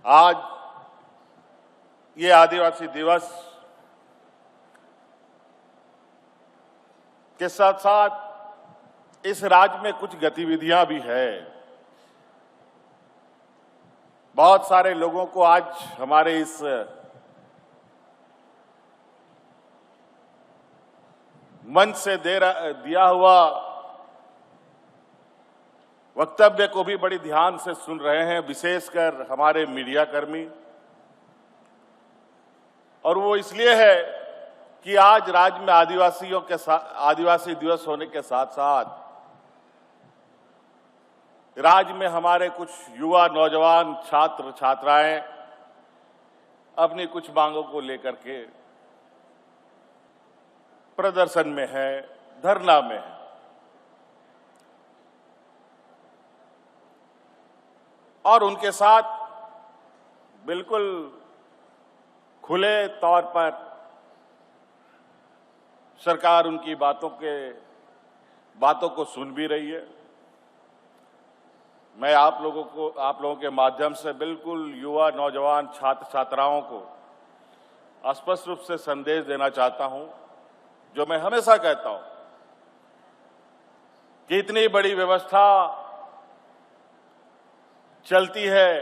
आज ये आदिवासी दिवस के साथ साथ इस राज्य में कुछ गतिविधियां भी है। बहुत सारे लोगों को आज हमारे इस मंच से दिया हुआ वक्तव्य को भी बड़ी ध्यान से सुन रहे हैं, विशेषकर हमारे मीडिया कर्मी। और वो इसलिए है कि आज राज्य में आदिवासी दिवस होने के साथ साथ राज्य में हमारे कुछ युवा नौजवान छात्र छात्राएं अपनी कुछ मांगों को लेकर के प्रदर्शन में है, धरना में है। और उनके साथ बिल्कुल खुले तौर पर सरकार उनकी बातों को सुन भी रही है। मैं आप लोगों के माध्यम से बिल्कुल युवा नौजवान छात्र छात्राओं को स्पष्ट रूप से संदेश देना चाहता हूं, जो मैं हमेशा कहता हूं कि इतनी बड़ी व्यवस्था चलती है,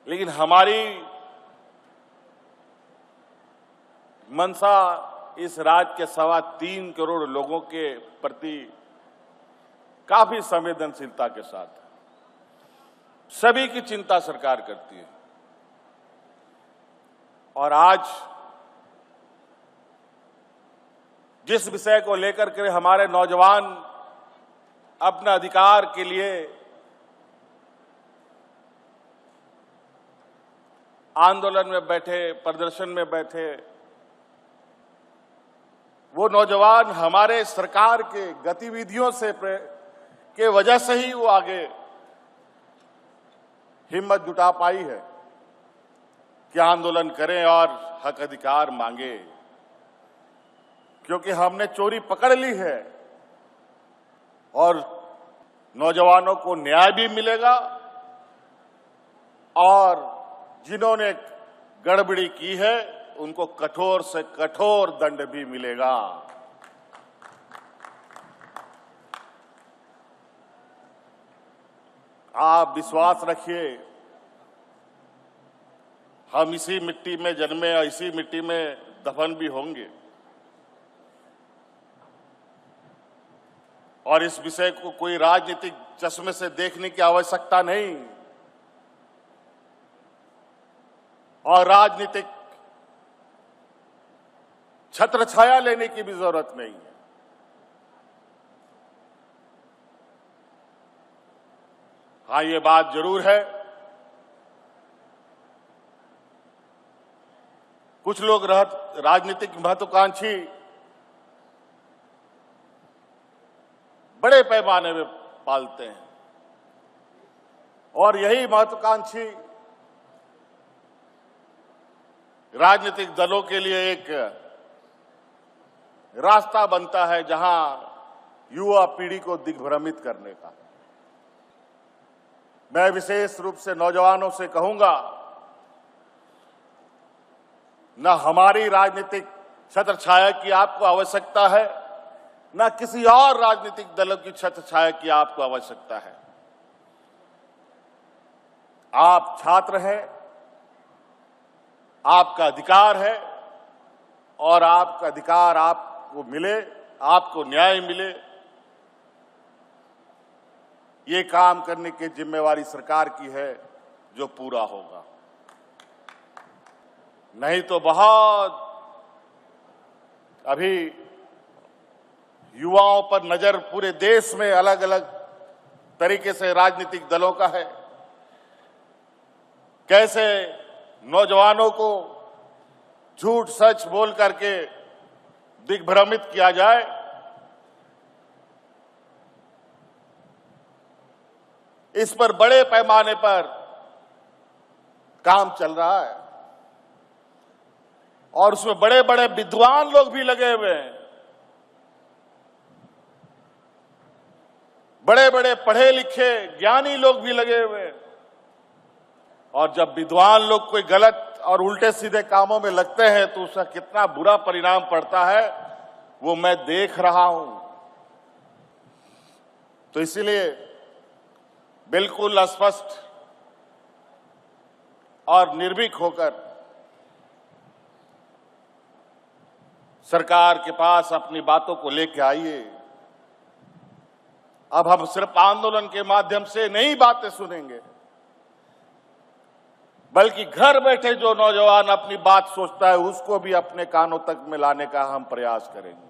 लेकिन हमारी मंशा इस राज्य के 3.25 करोड़ लोगों के प्रति काफी संवेदनशीलता के साथ सभी की चिंता सरकार करती है। और आज जिस विषय को लेकर के हमारे नौजवान अपने अधिकार के लिए आंदोलन में बैठे, प्रदर्शन में बैठे, वो नौजवान हमारे सरकार के गतिविधियों के वजह से ही वो आगे हिम्मत जुटा पाई है कि आंदोलन करें और हक अधिकार मांगे, क्योंकि हमने चोरी पकड़ ली है और नौजवानों को न्याय भी मिलेगा और जिन्होंने गड़बड़ी की है उनको कठोर से कठोर दंड भी मिलेगा। आप विश्वास रखिए, हम इसी मिट्टी में जन्मे और इसी मिट्टी में दफन भी होंगे। और इस विषय को कोई राजनीतिक चश्मे से देखने की आवश्यकता नहीं और राजनीतिक छत्र छाया लेने की भी जरूरत नहीं है। हाँ, ये बात जरूर है, कुछ लोग राजनीतिक महत्वाकांक्षी बड़े पैमाने में पालते हैं और यही महत्वाकांक्षी राजनीतिक दलों के लिए एक रास्ता बनता है जहां युवा पीढ़ी को दिग्भ्रमित करने का। मैं विशेष रूप से नौजवानों से कहूंगा, न हमारी राजनीतिक छत्र छाया की आपको आवश्यकता है, न किसी और राजनीतिक दलों की छत्र छाया की आपको आवश्यकता है। आप छात्र हैं, आपका अधिकार है और आपका अधिकार आपको मिले, आपको न्याय मिले, ये काम करने की जिम्मेवारी सरकार की है, जो पूरा होगा। नहीं तो बहुत अभी युवाओं पर नजर पूरे देश में अलग अलग तरीके से राजनीतिक दलों का है। कैसे नौजवानों को झूठ सच बोल करके दिग्भ्रमित किया जाए, इस पर बड़े पैमाने पर काम चल रहा है और उसमें बड़े बड़े विद्वान लोग भी लगे हुए हैं, बड़े बड़े पढ़े लिखे ज्ञानी लोग भी लगे हुए हैं। और जब विद्वान लोग कोई गलत और उल्टे सीधे कामों में लगते हैं तो उसका कितना बुरा परिणाम पड़ता है वो मैं देख रहा हूं। तो इसीलिए बिल्कुल स्पष्ट और निर्भीक होकर सरकार के पास अपनी बातों को लेकर आइए। अब हम सिर्फ आंदोलन के माध्यम से नहीं बातें सुनेंगे, बल्कि घर बैठे जो नौजवान अपनी बात सोचता है उसको भी अपने कानों तक में लाने का हम प्रयास करेंगे।